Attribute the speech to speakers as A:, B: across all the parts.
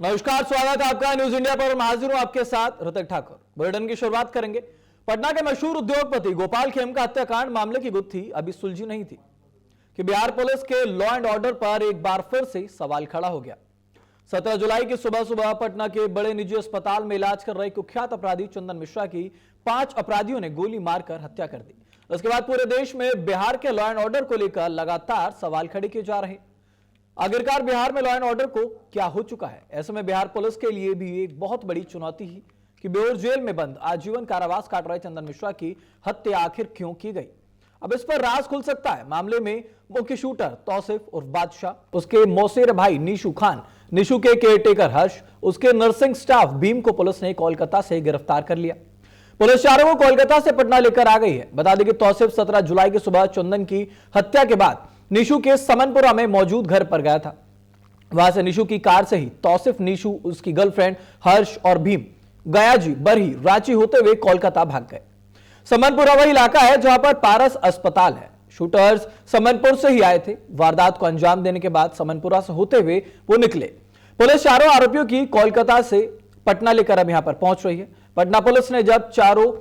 A: नमस्कार, स्वागत है आपका न्यूज इंडिया पर। मैं हाजिर हूं आपके साथ ऋतिक ठाकुर। बुलेटिन की शुरुआत करेंगे। पटना के मशहूर उद्योगपति गोपाल खेम का हत्याकांड मामले की गुत्थी अभी सुलझी नहीं थी कि बिहार पुलिस के लॉ एंड ऑर्डर पर एक बार फिर से सवाल खड़ा हो गया। 17 जुलाई की सुबह सुबह पटना के बड़े निजी अस्पताल में इलाज कर रहे कुख्यात अपराधी चंदन मिश्रा की 5 अपराधियों ने गोली मारकर हत्या कर दी। उसके बाद पूरे देश में बिहार के लॉ एंड ऑर्डर को लेकर लगातार सवाल खड़े किए जा रहे हैं। आखिरकार बिहार में लॉ एंड ऑर्डर को क्या हो चुका है? ऐसे में बिहार पुलिस के लिए भी एक बहुत बड़ी चुनौती है कि बेऊर जेल में बंद आजीवन कारावास काट रहे चंदन मिश्रा की हत्या आखिर क्यों की गई। अब इस पर राज खुल सकता है। मामले में मुख्य शूटर तौसिफ उर्फ बादशाह, उसके मौसेर भाई निशु खान, निशु के केयरटेकर हर्ष, उसके नर्सिंग स्टाफ भीम को पुलिस ने कोलकाता से गिरफ्तार कर लिया। पुलिस चारों को कोलकाता से पटना लेकर आ गई है। बता दें कि तौसिफ 17 जुलाई की सुबह चंदन की हत्या के बाद निशु के समनपुरा में मौजूद घर पर गया था। वहां से निशु की कार से ही तौसिफ, निशु, उसकी गर्लफ्रेंड हर्ष और भीम गयाजी, बरही, रांची होते हुए कोलकाता भाग गए। समनपुरा वही इलाका है जहां पर पारस अस्पताल है। शूटर्स समनपुर से ही आए थे। वारदात को अंजाम देने के बाद समनपुरा से होते हुए वो निकले। पुलिस चारों आरोपियों की कोलकाता से पटना लेकर अब यहां पर पहुंच रही है। पटना पुलिस ने जब चारों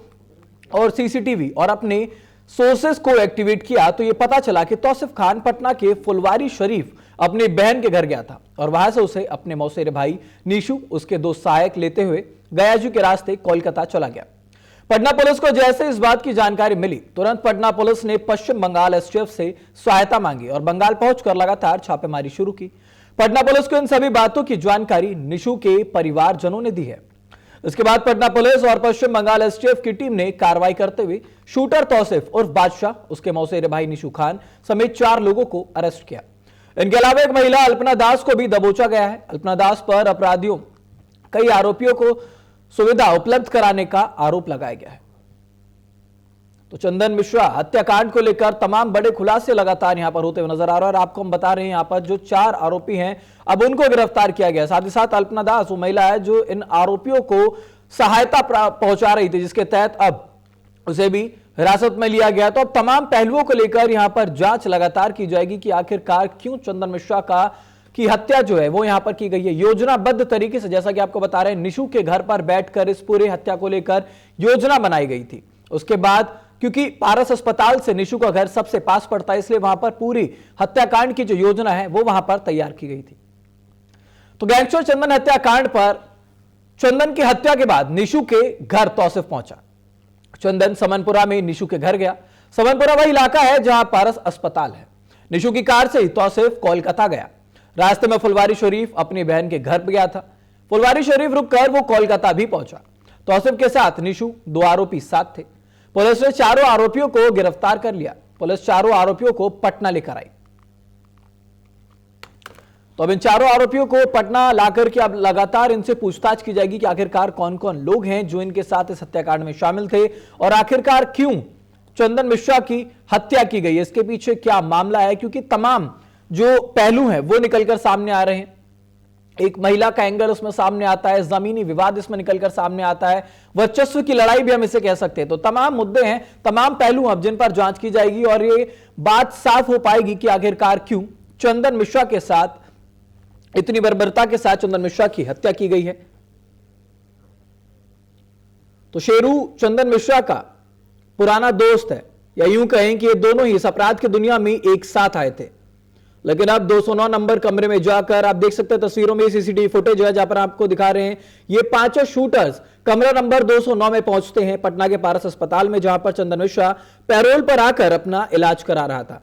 A: और सीसीटीवी और अपने सोर्सेस को एक्टिवेट किया तो यह पता चला कि तौसिफ खान पटना के फुलवारी शरीफ अपनी बहन के घर गया था और वहां से उसे अपने मौसेरे भाई निशु, उसके 2 सहायक लेते हुए गयाजू के रास्ते कोलकाता चला गया। पटना पुलिस को जैसे इस बात की जानकारी मिली, तुरंत पटना पुलिस ने पश्चिम बंगाल एसटीएफ से सहायता मांगी और बंगाल पहुंचकर लगातार छापेमारी शुरू की। पटना पुलिस को इन सभी बातों की जानकारी निशु के परिवारजनों ने दी है। इसके बाद पटना पुलिस और पश्चिम बंगाल एसटीएफ की टीम ने कार्रवाई करते हुए शूटर तौसिफ उर्फ बादशाह, उसके मौसेरे भाई निशु खान समेत 4 लोगों को अरेस्ट किया। इनके अलावा एक महिला अल्पना दास को भी दबोचा गया है। अल्पना दास पर अपराधियों कई आरोपियों को सुविधा उपलब्ध कराने का आरोप लगाया गया है। तो चंदन मिश्रा हत्याकांड को लेकर तमाम बड़े खुलासे लगातार यहां पर होते हुए नजर आ रहा है और आपको हम बता रहे हैं यहां पर जो 4 आरोपी हैं अब उनको गिरफ्तार किया गया। साथ ही साथ अल्पना दास वो महिला है जो इन आरोपियों को सहायता पहुंचा रही थी, जिसके तहत अब उसे भी हिरासत में लिया गया। तो अब तमाम पहलुओं को लेकर यहां पर जांच लगातार की जाएगी कि आखिरकार क्यों चंदन मिश्रा की हत्या जो है वो यहां पर की गई है योजनाबद्ध तरीके से। जैसा कि आपको बता रहे हैं, निशु के घर पर बैठकर इस पूरे हत्या को लेकर योजना बनाई गई थी। उसके बाद क्योंकि पारस अस्पताल से निशु का घर सबसे पास पड़ता है, इसलिए वहां पर पूरी हत्याकांड की जो योजना है वो वहां पर तैयार की गई थी। तो गैंगस्टर चंदन हत्याकांड पर चंदन की हत्या के बाद निशु के घर तौसिफ पहुंचा। चंदन समनपुरा में निशु के घर गया। समनपुरा वही इलाका है जहां पारस अस्पताल है। निशु की कार से ही तौसिफ कोलकाता गया। रास्ते में फुलवारी शरीफ अपनी बहन के घर पर गया था। फुलवारी शरीफ रुककर वो कोलकाता भी पहुंचा। तौसिफ के साथ निशु, 2 आरोपी साथ थे। पुलिस ने चारों आरोपियों को गिरफ्तार कर लिया। पुलिस चारों आरोपियों को पटना लेकर आई। तो अब इन चारों आरोपियों को पटना लाकर के अब लगातार इनसे पूछताछ की जाएगी कि आखिरकार कौन कौन लोग हैं जो इनके साथ इस हत्याकांड में शामिल थे और आखिरकार क्यों चंदन मिश्रा की हत्या की गई, इसके पीछे क्या मामला है। क्योंकि तमाम जो पहलू हैं वो निकलकर सामने आ रहे हैं। एक महिला का एंगल उसमें सामने आता है, जमीनी विवाद इसमें निकलकर सामने आता है, वर्चस्व की लड़ाई भी हम इसे कह सकते हैं। तो तमाम मुद्दे हैं, तमाम पहलू अब जिन पर जांच की जाएगी और ये बात साफ हो पाएगी कि आखिरकार क्यों चंदन मिश्रा के साथ, इतनी बर्बरता के साथ चंदन मिश्रा की हत्या की गई है। तो शेरू चंदन मिश्रा का पुराना दोस्त है, या यूं कहें कि ये दोनों ही इस अपराध की दुनिया में एक साथ आए थे। लेकिन अब 209 नंबर कमरे में जाकर आप देख सकते हैं तस्वीरों में सीसीटीवी फुटेज है जहां पर आपको दिखा रहे हैं ये 5 शूटर्स कमरा नंबर 209 में पहुंचते हैं पटना के पारस अस्पताल में, जहां पर चंदन मिश्रा पैरोल पर आकर अपना इलाज करा रहा था।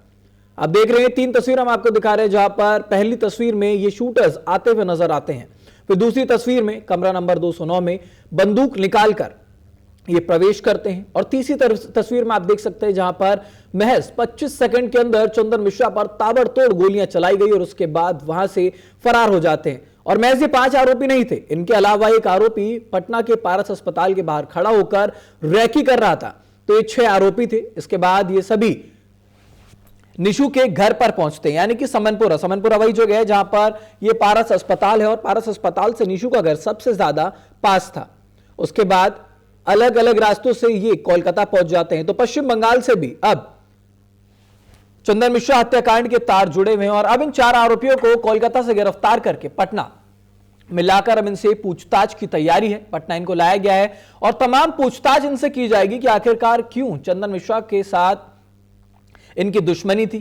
A: आप देख रहे हैं 3 तस्वीर हम आपको दिखा रहे हैं, जहां पर पहली तस्वीर में ये शूटर्स आते हुए नजर आते हैं। फिर दूसरी तस्वीर में कमरा नंबर 209 में बंदूक निकालकर ये प्रवेश करते हैं और तीसरी तस्वीर में आप देख सकते हैं जहां पर महज 25 सेकंड के अंदर चंदन मिश्रा पर ताबड़तोड़ गोलियां चलाई गई और उसके बाद वहां से फरार हो जाते हैं। और महज ये 5 आरोपी नहीं थे, इनके अलावा एक आरोपी पटना के पारस अस्पताल के बाहर खड़ा होकर रैकी कर रहा था। तो ये 6 आरोपी थे। इसके बाद ये सभी निशु के घर पर पहुंचते हैं, यानी कि समनपुरा वही जगह है जहां पर ये पारस अस्पताल है और पारस अस्पताल से निशु का घर सबसे ज्यादा पास था। उसके बाद अलग अलग रास्तों से ये कोलकाता पहुंच जाते हैं। तो पश्चिम बंगाल से भी अब चंदन मिश्रा हत्याकांड के तार जुड़े हुए हैं और अब इन 4 आरोपियों को कोलकाता से गिरफ्तार करके पटना मिलाकर अब इनसे पूछताछ की तैयारी है। पटना इनको लाया गया है और तमाम पूछताछ इनसे की जाएगी कि आखिरकार क्यों चंदन मिश्रा के साथ इनकी दुश्मनी थी,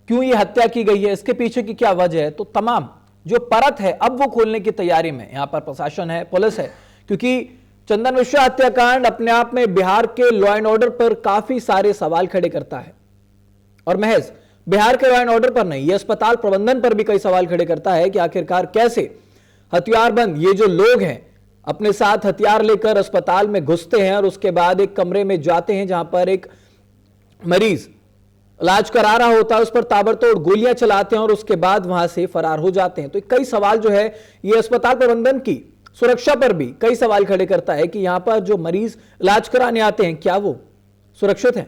A: क्यों ये हत्या की गई है, इसके पीछे की क्या वजह है। तो तमाम जो परत है अब वो खोलने की तैयारी में यहां पर प्रशासन है, पुलिस है, क्योंकि चंदन मिश्रा हत्याकांड अपने आप में बिहार के लॉ एंड ऑर्डर पर काफी सारे सवाल खड़े करता है और महज बिहार के लॉ एंड ऑर्डर पर नहीं, ये अस्पताल प्रबंधन पर भी कई सवाल खड़े करता है कि आखिरकार कैसे हथियारबंद ये जो लोग हैं अपने साथ हथियार लेकर अस्पताल में घुसते हैं और उसके बाद एक कमरे में जाते हैं जहां पर एक मरीज इलाज करा रहा होता है, उस पर ताबड़तोड़ गोलियां चलाते हैं और उसके बाद वहां से फरार हो जाते हैं। तो कई सवाल जो है ये अस्पताल प्रबंधन की सुरक्षा पर भी कई सवाल खड़े करता है कि यहां पर जो मरीज इलाज कराने आते हैं क्या वो सुरक्षित हैं।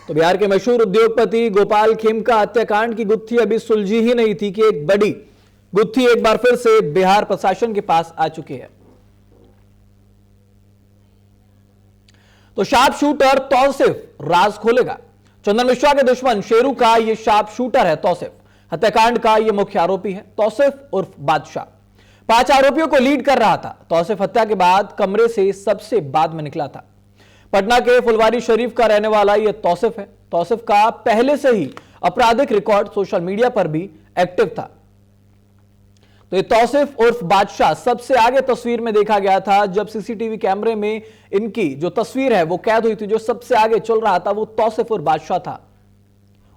A: तो बिहार के मशहूर उद्योगपति गोपाल खेमका हत्याकांड की गुत्थी अभी सुलझी ही नहीं थी कि एक बड़ी गुत्थी एक बार फिर से बिहार प्रशासन के पास आ चुकी है। तो शार्प शूटर तौसिफ राज खोलेगा। चंदन मिश्रा के दुश्मन शेरू का यह शार्प शूटर है तौसिफ, हत्याकांड का यह मुख्य आरोपी है तौसिफ उर्फ बादशाह। 5 आरोपियों को लीड कर रहा था। तौसिफ हत्या के बाद कमरे से सबसे बाद में निकला था। पटना के फुलवारी शरीफ का रहने वाला यह तौसिफ है। तौसिफ का पहले से ही आपराधिक रिकॉर्ड सोशल मीडिया पर भी एक्टिव था। तो ये तौसिफ उर्फ बादशाह सबसे आगे तस्वीर में देखा गया था जब सीसीटीवी कैमरे में इनकी जो तस्वीर है वो कैद हुई थी। जो सबसे आगे चल रहा था वो तौसिफ उर्फ बादशाह था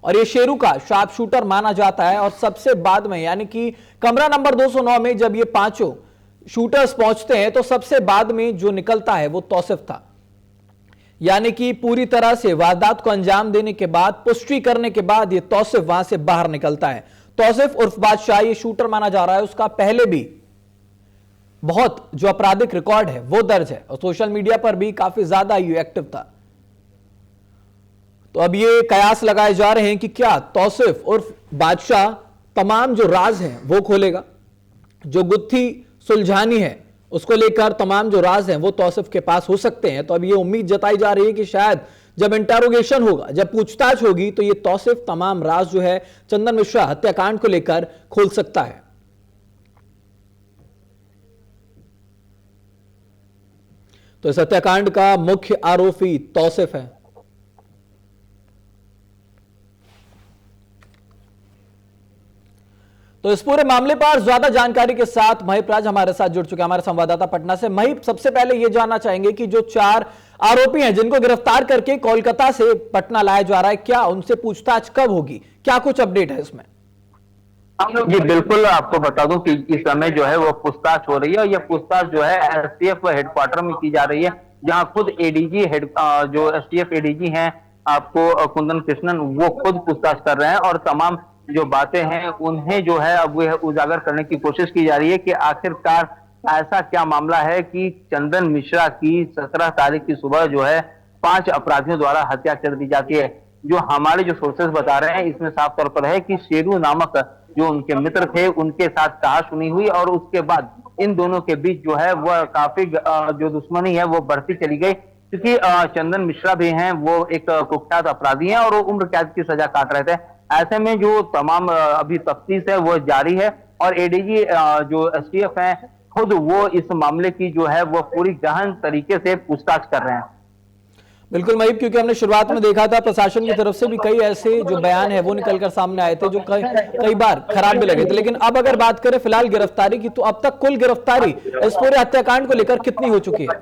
A: और ये शेरू का शार्प शूटर माना जाता है। और सबसे बाद में यानी कि कमरा नंबर 209 में जब ये पांचों शूटर्स पहुंचते हैं तो सबसे बाद में जो निकलता है वो तौसिफ था। यानी कि पूरी तरह से वारदात को अंजाम देने के बाद, पुष्टि करने के बाद ये तौसिफ वहां से बाहर निकलता है। तौसिफ उर्फ बादशाह ये शूटर माना जा रहा है। उसका पहले भी बहुत जो आपराधिक रिकॉर्ड है वो दर्ज है और सोशल मीडिया पर भी काफी ज्यादा ये एक्टिव था। तो अब ये कयास लगाए जा रहे हैं कि क्या तौसिफ उर्फ बादशाह तमाम जो राज हैं वो खोलेगा, जो गुत्थी सुलझानी है उसको लेकर तमाम जो राज हैं वो तौसिफ के पास हो सकते हैं। तो अब ये उम्मीद जताई जा रही है कि शायद जब इंटरोगेशन होगा, जब पूछताछ होगी तो ये तौसिफ तमाम राज जो है चंदन मिश्रा हत्याकांड को लेकर खोल सकता है। तो इस हत्याकांड का मुख्य आरोपी तौसिफ है। तो इस पूरे मामले पर ज्यादा जानकारी के साथ महिप राज हमारे साथ जुड़ चुके हैं, हमारे संवाददाता पटना से। महिप, सबसे पहले यह जानना चाहेंगे कि जो 4 आरोपी हैं जिनको गिरफ्तार करके कोलकाता से पटना लाया जा रहा है, क्या उनसे पूछताछ कब होगी, क्या कुछ अपडेट है इसमें?
B: जी बिल्कुल, आपको बता दूं कि इस समय जो है वो पूछताछ हो रही है और यह पूछताछ जो है एसटीएफ हेडक्वार्टर में की जा रही है, जहां खुद एडीजी जो एसटीएफ एडीजी हैं आपको कुंदन कृष्णन, वो खुद पूछताछ कर रहे हैं और तमाम जो बातें हैं उन्हें जो है अब वह उजागर करने की कोशिश की जा रही है कि आखिरकार ऐसा क्या मामला है कि चंदन मिश्रा की 17 तारीख की सुबह जो है 5 अपराधियों द्वारा हत्या कर दी जाती है। जो हमारे जो सोर्सेस बता रहे हैं इसमें साफ तौर पर है कि शेरू नामक जो उनके मित्र थे उनके साथ कहासुनी हुई और उसके बाद इन दोनों के बीच जो है वह काफी जो दुश्मनी है वो बढ़ती चली गई, क्योंकि चंदन मिश्रा भी हैं, वो एक कुख्यात अपराधी हैं और वो उम्र कैद की सजा काट रहे थे। ऐसे में जो तमाम अभी तफ्तीश है वो जारी है और एडीजी जो एसटीएफ है खुद वो इस मामले की जो है वो पूरी गहन तरीके से पूछताछ कर रहे हैं।
A: बिल्कुल महिप, क्योंकि हमने शुरुआत में देखा था प्रशासन की तरफ से भी कई ऐसे जो बयान है वो निकलकर सामने आए थे जो कई बार खराब भी लगे थे। लेकिन अब अगर बात करें फिलहाल गिरफ्तारी की, तो अब तक कुल गिरफ्तारी इस पूरे हत्याकांड को लेकर कितनी हो चुकी है?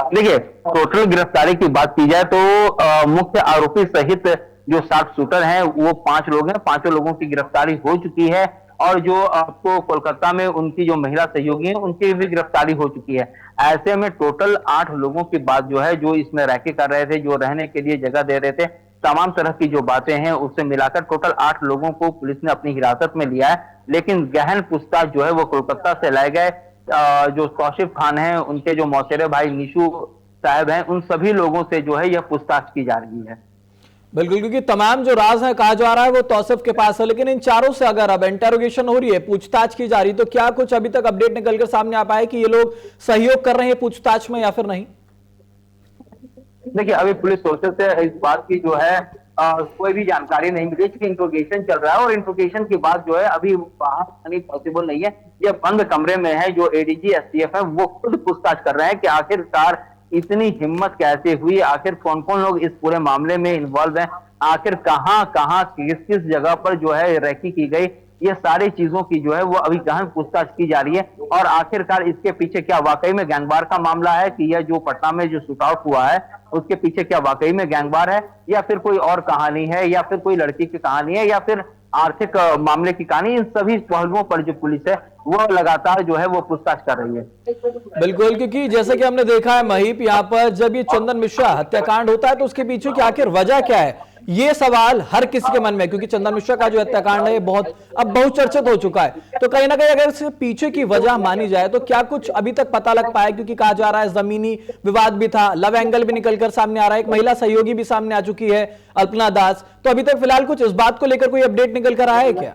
B: देखिए, टोटल गिरफ्तारी की बात की जाए तो मुख्य आरोपी सहित जो 60 शूटर हैं वो 5 लोग हैं, 5 लोगों की गिरफ्तारी हो चुकी है और जो आपको कोलकाता में उनकी जो महिला सहयोगी हैं उनकी भी गिरफ्तारी हो चुकी है। ऐसे में टोटल 8 लोगों की बात जो है, जो इसमें रैके कर रहे थे, जो रहने के लिए जगह दे रहे थे, तमाम तरह की जो बातें हैं उससे मिलाकर टोटल 8 लोगों को पुलिस ने अपनी हिरासत में लिया है। लेकिन गहन पूछताछ जो है वो कोलकाता से लाए गए जो तौसिफ खान है, उनके जो मौसेरे भाई निशु साहब हैं, उन सभी लोगों से जो है यह पूछताछ की जा रही है।
A: बिल्कुल, क्योंकि तमाम जो राज है कहा जा रहा है वो तौसिफ के पास है, लेकिन इन चारों से अगर अब इंटरोगेशन हो रही है, पूछताछ की जा रही है, तो क्या कुछ अभी तक अपडेट निकलकर सामने आ पाया कि ये लोग सहयोग कर रहे हैं पूछताछ में या फिर नहीं?
B: देखिए, अभी पुलिस सोर्सेज से इस बात की जो है कोई भी जानकारी नहीं मिली, क्योंकि इंट्रोगेशन चल रहा है और इंट्रोगेशन के बाद जो है अभी बाहर आनी पॉसिबल नहीं है। ये बंद कमरे में है, जो एडीजी एसटीएफ है वो खुद पूछताछ कर रहे हैं कि आखिरकार इतनी हिम्मत कैसे हुई, आखिर कौन कौन लोग इस पूरे मामले में इन्वॉल्व हैं, आखिर कहां कहां किस किस जगह पर जो है रैकी की गई, ये सारी चीजों की जो है वो अभी गहन पूछताछ की जा रही है। और आखिरकार इसके पीछे क्या वाकई में गैंगवार का मामला है, कि यह जो पटना में जो शूटआउट हुआ है उसके पीछे क्या वाकई में गैंगवार है, या फिर कोई और कहानी है, या फिर कोई लड़की की कहानी है, या फिर आर्थिक मामले की कहानी। इन सभी पहलुओं पर जो पुलिस है वो लगातार जो है वो पूछताछ कर रही है।
A: बिल्कुल, क्योंकि जैसे कि हमने देखा है महिप, यहाँ पर जब ये चंदन मिश्रा हत्याकांड होता है तो उसके पीछे की आखिर वजह क्या है, ये सवाल हर किसी के मन में, क्योंकि चंदन मिश्रा का जो हत्याकांड है ये अब बहुत चर्चित हो चुका है। तो कहीं ना कहीं अगर इसके पीछे की वजह मानी जाए तो क्या कुछ अभी तक पता लग पाया, क्योंकि कहा जा रहा है जमीनी विवाद भी था, लव एंगल भी निकलकर सामने आ रहा है, एक महिला सहयोगी भी सामने आ चुकी है अल्पना दास। तो अभी तक फिलहाल कुछ इस बात को लेकर कोई अपडेट निकल कर आया है क्या?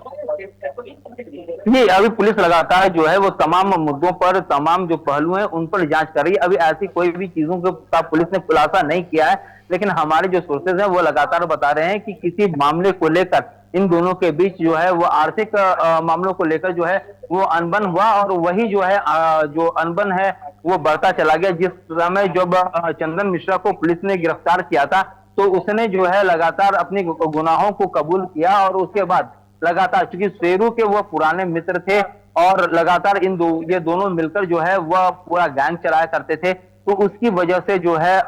B: जी, अभी पुलिस लगातार जो है वो तमाम मुद्दों पर, तमाम जो पहलू हैं उन पर जांच कर रही है। अभी ऐसी कोई भी चीजों का पुलिस ने खुलासा नहीं किया है, लेकिन हमारे जो सोर्सेज हैं वो लगातार बता रहे हैं कि किसी मामले को लेकर इन दोनों के बीच जो है वो आर्थिक मामलों को लेकर जो है वो अनबन हुआ, और वही जो है जो अनबन है वो बढ़ता चला गया। जिस समय जब चंदन मिश्रा को पुलिस ने गिरफ्तार किया था तो उसने जो है लगातार अपनी गुनाहों को कबूल किया, और उसके बाद लगातार, क्योंकि शेरू के वो पुराने मित्र थे और लगातार ये दोनों मिलकर जो है वह पूरा गैंग चलाया करते थे, तो उसकी वजह से जो है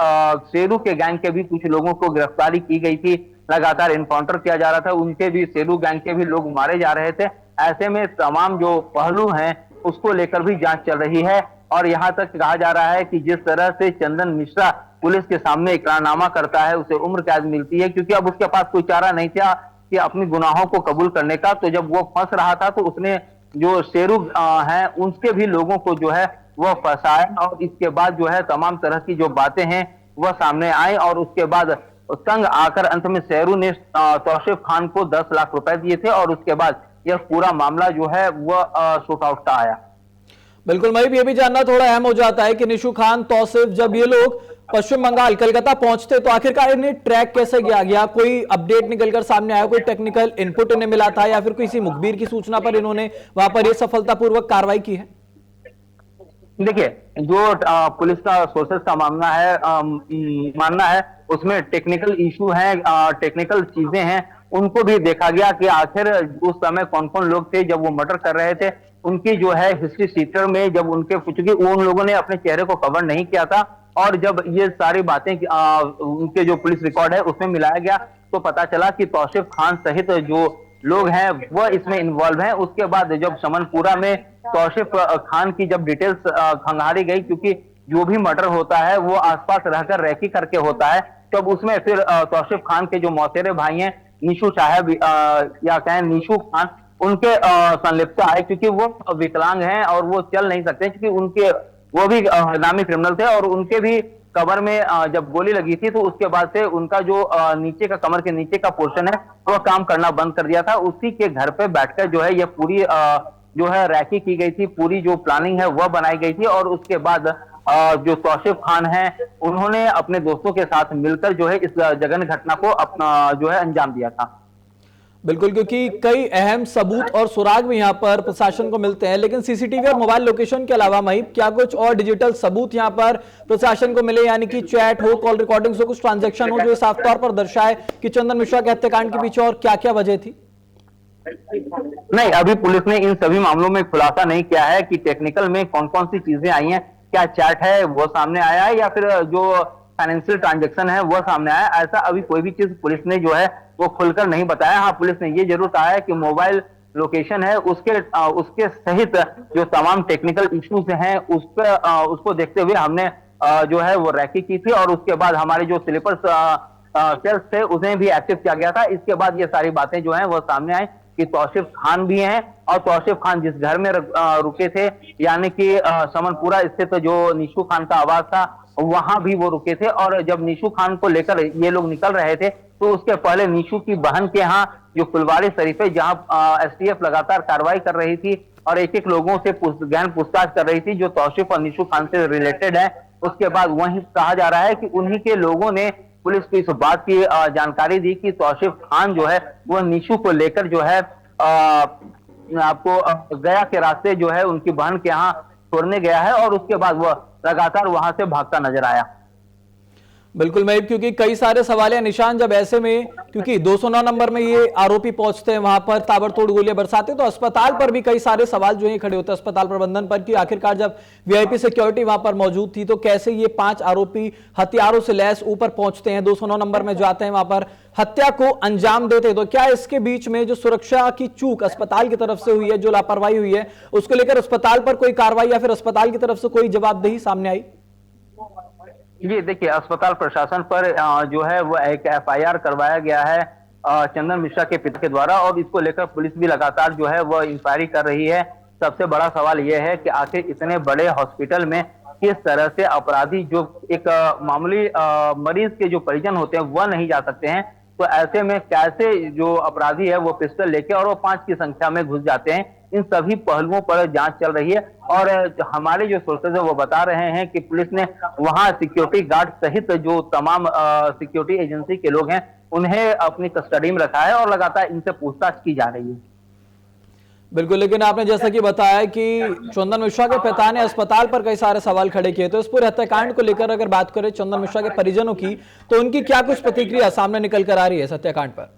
B: शेरू के गैंग के भी कुछ लोगों को गिरफ्तारी की गई थी, लगातार इनकाउंटर किया जा रहा था, उनके भी, शेरू गैंग के भी लोग मारे जा रहे थे। ऐसे में तमाम जो पहलू हैं उसको लेकर भी जांच चल रही है, और यहाँ तक कहा जा रहा है कि जिस तरह से चंदन मिश्रा पुलिस के सामने इकरारनामा करता है उसे उम्र कैद मिलती है, क्योंकि अब उसके पास कोई चारा नहीं था कि अपनी गुनाहों को कबूल करने का। तो जब वो फंस रहा था तो उसने जो शेरू हैं उनके भी लोगों को जो है वो फंसाया, और इसके बाद जो है तमाम तरह की जो बातें हैं वह सामने आई, और उसके बाद तंग आकर अंत में शेरू ने तौसीफ खान को 10 लाख रुपए दिए थे, और उसके बाद यह पूरा मामला जो है वह शूट आउट का आया।
A: बिल्कुल, मैं भी ये भी जानना थोड़ा अहम हो जाता है कि निशु खान, तौसीफ, जब ये लोग पश्चिम बंगाल कलकत्ता पहुंचते तो आखिरकार इन्हें ट्रैक कैसे किया गया? कोई अपडेट निकलकर सामने आया, कोई टेक्निकल इनपुट इन्हें मिला था, या फिर किसी मुखबिर की सूचना पर इन्होंने वहां पर ये सफलतापूर्वक कार्रवाई की है?
B: देखिए, जो पुलिस का सोर्सेस का मानना है उसमें टेक्निकल इशू है, टेक्निकल चीजें हैं, उनको भी देखा गया कि आखिर उस समय कौन कौन लोग थे जब वो मर्डर कर रहे थे। उनकी जो है हिस्ट्री शीटर में जब उनके, क्योंकि उन लोगों ने अपने चेहरे को कवर नहीं किया था, और जब ये सारी बातें उनके जो पुलिस रिकॉर्ड है उसमें मिलाया गया तो पता चला कि तौसीफ खान सहित जो लोग हैं वह इसमें इन्वॉल्व हैं। उसके बाद जब समनपुरा में तौसीफ खान की जब डिटेल्स खंगाली गई, क्योंकि जो भी मर्डर होता है वो आसपास रहकर रैकी करके होता है, तब उसमें फिर तौसीफ खान के जो मौसेरे भाई हैं, निशु साहब या कहें निशु खान, उनके संलिप्तता है, क्योंकि वो विकलांग हैं और वो चल नहीं सकते, क्योंकि उनके वो भी नामी क्रिमिनल थे, और उनके भी कमर में जब गोली लगी थी तो उसके बाद से उनका जो नीचे का, कमर के नीचे का पोर्शन है वो काम करना बंद कर दिया था। उसी के घर पे बैठकर जो है ये पूरी जो है रैकी की गई थी, पूरी जो प्लानिंग है वह बनाई गई थी, और उसके बाद जो तौसीफ खान है उन्होंने अपने दोस्तों के साथ मिलकर जो है इस जघन्य घटना को अपना जो है अंजाम दिया था।
A: बिल्कुल, क्योंकि कई अहम सबूत और सुराग भी यहाँ पर प्रशासन को मिलते हैं, लेकिन सीसीटीवी और मोबाइल लोकेशन के अलावा महिप क्या कुछ और डिजिटल सबूत यहाँ पर प्रशासन को मिले, यानी कि चैट हो, कॉल रिकॉर्डिंग्स हो, कुछ ट्रांजैक्शन हो, जो साफ तौर पर दर्शाए कि चंदन मिश्रा के हत्याकांड के पीछे और क्या क्या वजह थी?
B: नहीं, अभी पुलिस ने इन सभी मामलों में खुलासा नहीं किया है कि टेक्निकल में कौन कौन सी चीजें आई हैं, क्या चैट है वो सामने आया है, या फिर जो फाइनेंशियल ट्रांजैक्शन है वो सामने आया। ऐसा अभी कोई भी चीज पुलिस ने जो है वो खुलकर नहीं बताया। हाँ, पुलिस ने ये जरूर कहा है कि मोबाइल लोकेशन है उसके सहित जो तमाम टेक्निकल इश्यूज हैं उसको देखते हुए हमने जो है वो रैकी की थी, और उसके बाद हमारे जो स्लीपर सेल्स थे उन्हें भी एक्टिव किया गया था। इसके बाद ये सारी बातें जो हैं वो सामने आई कि तौसीफ खान भी हैं, और तौसीफ खान जिस घर में रुके थे, यानी कि समनपुरा स्थित जो निशु खान का आवास था वहां भी वो रुके थे, और जब निशु खान को लेकर ये लोग निकल रहे थे तो उसके पहले निशु की बहन के यहाँ जो फुलवारी शरीफ है, जहां एसटीएफ लगातार कार्रवाई कर रही थी और एक एक लोगों से गहन पूछताछ कर रही थी जो तौसीफ और निशु खान से रिलेटेड है। उसके बाद वहीं कहा जा रहा है कि उन्हीं के लोगों ने पुलिस को इस बात की जानकारी दी कि तौसीफ खान जो है वो निशु को लेकर जो है आपको गया के रास्ते जो है उनकी बहन के यहाँ छोड़ने गया है और उसके बाद वो लगातार वहां से भागता नजर आया।
A: बिल्कुल महब, क्योंकि कई सारे सवाल या निशान जब ऐसे में, क्योंकि 209 नंबर में ये आरोपी पहुंचते हैं, वहां पर ताबड़तोड़ गोलियां बरसाते, तो अस्पताल पर भी कई सारे सवाल जो है खड़े होते हैं अस्पताल प्रबंधन पर कि आखिरकार जब वीआईपी सिक्योरिटी वहां पर मौजूद थी तो कैसे ये 5 आरोपी हथियारों से लैस ऊपर पहुंचते हैं, 209 नंबर में जाते हैं, वहां पर हत्या को अंजाम देते हैं। तो क्या इसके बीच में जो सुरक्षा की चूक अस्पताल की तरफ से हुई है, जो लापरवाही हुई है, उसको लेकर अस्पताल पर कोई कार्रवाई या फिर अस्पताल की तरफ से कोई जवाबदेही सामने आई?
B: जी देखिए, अस्पताल प्रशासन पर जो है वो एक एफआईआर करवाया गया है चंदन मिश्रा के पिता के द्वारा और इसको लेकर पुलिस भी लगातार जो है वो इंक्वायरी कर रही है। सबसे बड़ा सवाल यह है कि आखिर इतने बड़े हॉस्पिटल में किस तरह से अपराधी जो एक मामूली मरीज के जो परिजन होते हैं वह नहीं जा सकते हैं, तो ऐसे में कैसे जो अपराधी है वो पिस्टल लेके और वो 5 की संख्या में घुस जाते हैं। इन सभी पहलुओं पर जांच चल रही है और हमारे जो सोर्सेज है वो बता रहे हैं कि पुलिस ने वहां सिक्योरिटी गार्ड सहित जो तमाम सिक्योरिटी एजेंसी के लोग हैं उन्हें अपनी कस्टडी में रखा है और लगातार इनसे पूछताछ की जा रही है।
A: बिल्कुल, लेकिन आपने जैसा कि बताया कि चंदन मिश्रा के पिता ने अस्पताल पर कई सारे सवाल खड़े किए, तो इस पूरे हत्याकांड को लेकर अगर बात करें चंदन मिश्रा के परिजनों की, तो उनकी क्या कुछ प्रतिक्रिया सामने निकल कर आ रही है इस हत्याकांड पर?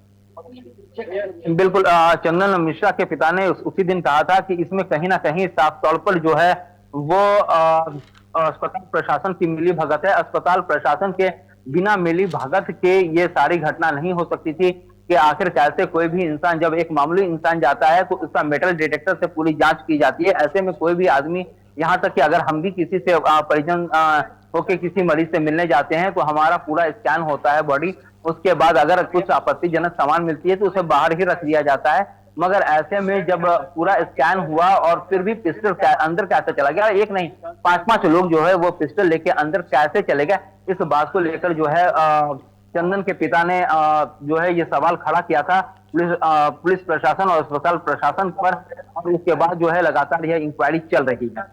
B: बिल्कुल, चंदन मिश्रा के पिता ने उसी दिन कहा था कि इसमें कहीं ना कहीं साफ तौर पर जो है वो अस्पताल प्रशासन की मिली भगत है। अस्पताल प्रशासन के बिना मिली भगत के ये सारी घटना नहीं हो सकती थी कि आखिर कैसे कोई भी इंसान, जब एक मामूली इंसान जाता है तो उसका मेटल डिटेक्टर से पूरी जांच की जाती है। ऐसे में कोई भी आदमी, यहाँ तक कि अगर हम भी किसी से परिजन होके किसी मरीज से मिलने जाते हैं तो हमारा पूरा स्कैन होता है बॉडी, उसके बाद अगर कुछ आपत्तिजनक सामान मिलती है तो उसे बाहर ही रख दिया जाता है। मगर ऐसे में जब पूरा स्कैन हुआ और फिर भी पिस्टल अंदर कैसे चला गया, एक नहीं 5-5 लोग जो है वो पिस्टल लेके अंदर कैसे चले गए, इस बात को लेकर जो है चंदन के पिता ने जो है ये सवाल खड़ा किया था पुलिस प्रशासन और अस्पताल प्रशासन पर, और उसके बाद जो है लगातार यह इंक्वायरी चल रही है।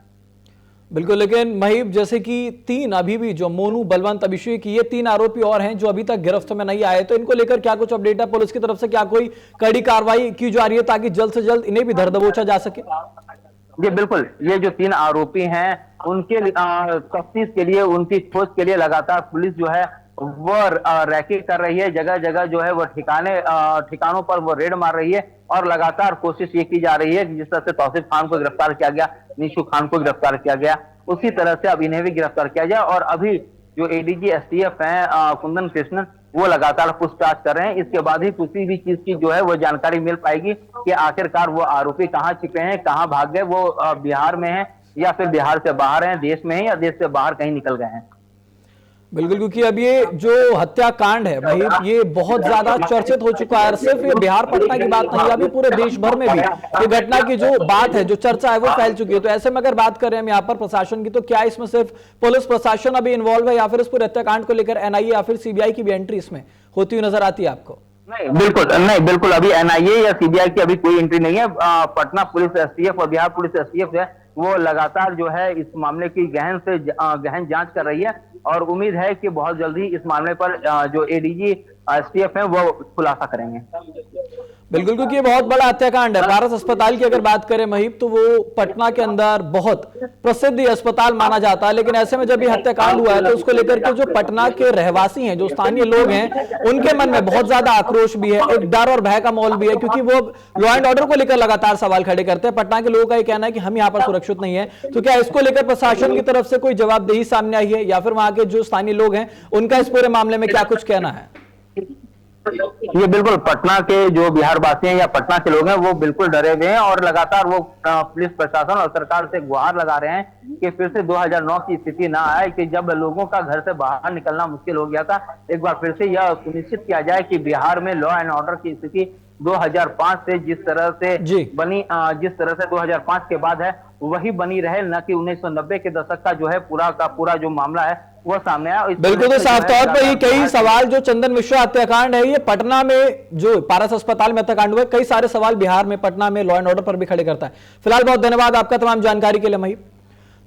A: बिल्कुल, लेकिन महीब, जैसे कि 3 अभी भी जो मोनू, बलवंत, अभिषेक, ये 3 आरोपी और हैं जो अभी तक गिरफ्त में नहीं आए, तो इनको लेकर क्या कुछ अपडेट है पुलिस की तरफ से? क्या कोई कड़ी कार्रवाई की जा रही है ताकि जल्द से जल्द इन्हें भी धर दबोचा जा सके?
B: जी बिल्कुल, ये जो 3 आरोपी हैं उनके तफ्तीश के लिए, उनकी खोज के लिए लगातार पुलिस जो है वो रैकेट कर रही है। जगह जगह जो है वो ठिकानों पर वो रेड मार रही है और लगातार कोशिश ये की जा रही है कि जिस तरह से तौसीफ खान को गिरफ्तार किया गया, निशु खान को गिरफ्तार किया गया, उसी तरह से अब इन्हें भी गिरफ्तार किया जाए। और अभी जो एडीजी एसटीएफ हैं कुंदन कृष्णन, वो लगातार पूछताछ कर रहे हैं। इसके बाद ही किसी भी चीज की जो है वो जानकारी मिल पाएगी कि आखिरकार वो आरोपी कहाँ छिपे हैं, कहाँ भाग गए, वो बिहार में है या फिर बिहार से बाहर है, देश में है या देश से बाहर कहीं निकल गए हैं।
A: बिल्कुल, क्योंकि अब ये जो हत्याकांड है भाई, ये बहुत ज्यादा चर्चित हो चुका है। सिर्फ ये बिहार पटना की बात नहीं, अभी पूरे देश भर में भी ये घटना की जो बात है, जो चर्चा है, वो फैल चुकी है। तो ऐसे में अगर बात करें हम यहाँ पर प्रशासन की, तो क्या इसमें सिर्फ पुलिस प्रशासन अभी इन्वॉल्व है या फिर इस पूरे हत्याकांड को लेकर एनआईए या फिर सीबीआई की भी एंट्री इसमें होती हुई नजर आती है आपको?
B: नहीं, बिल्कुल अभी एनआईए या सीबीआई की अभी कोई एंट्री नहीं है। पटना पुलिस एसटीएफ और बिहार पुलिस एसटीएफ है वो लगातार जो है इस मामले की गहन जांच कर रही है और उम्मीद है कि बहुत जल्दी इस मामले पर जो एडीजी एसटीएफ है वो खुलासा करेंगे।
A: बिल्कुल, क्योंकि ये बहुत बड़ा हत्याकांड है। पारस अस्पताल की अगर बात करें महीप, तो वो पटना के अंदर बहुत प्रसिद्ध अस्पताल माना जाता है, लेकिन ऐसे में जब ये हत्याकांड हुआ है तो उसको लेकर के जो पटना के रहवासी हैं, जो स्थानीय लोग हैं, उनके मन में बहुत ज्यादा आक्रोश भी है, एक डर और भय का माहौल भी है, क्योंकि वो लॉ एंड ऑर्डर को लेकर लगातार सवाल खड़े करते हैं। पटना के लोगों का ये कहना है कि हम यहाँ पर सुरक्षित नहीं है। तो क्या इसको लेकर प्रशासन की तरफ से कोई जवाबदेही सामने आई है या फिर वहां के जो स्थानीय लोग हैं उनका इस पूरे मामले में क्या कुछ कहना है?
B: ये बिल्कुल पटना के जो बिहार वासी हैं या पटना के लोग हैं वो बिल्कुल डरे हुए हैं और लगातार वो पुलिस प्रशासन और सरकार से गुहार लगा रहे हैं कि फिर से 2009 की स्थिति ना आए कि जब लोगों का घर से बाहर निकलना मुश्किल हो गया था। एक बार फिर से यह सुनिश्चित किया जाए कि बिहार में लॉ एंड ऑर्डर की स्थिति 2005 से जिस तरह से बनी, जिस तरह से 2005 के बाद है वही बनी रहे, न कि 1990 के दशक का जो है पूरा का पूरा जो मामला है वो सामने आया।
A: बिल्कुल, तो साफ तौर पर ये कई सवाल जो चंदन मिश्रा हत्याकांड है, ये पटना में जो पारस अस्पताल में हत्याकांड हुआ, कई सारे सवाल बिहार में, पटना में लॉ एंड ऑर्डर पर भी खड़े करता है। फिलहाल बहुत धन्यवाद आपका तमाम जानकारी के लिए महीप।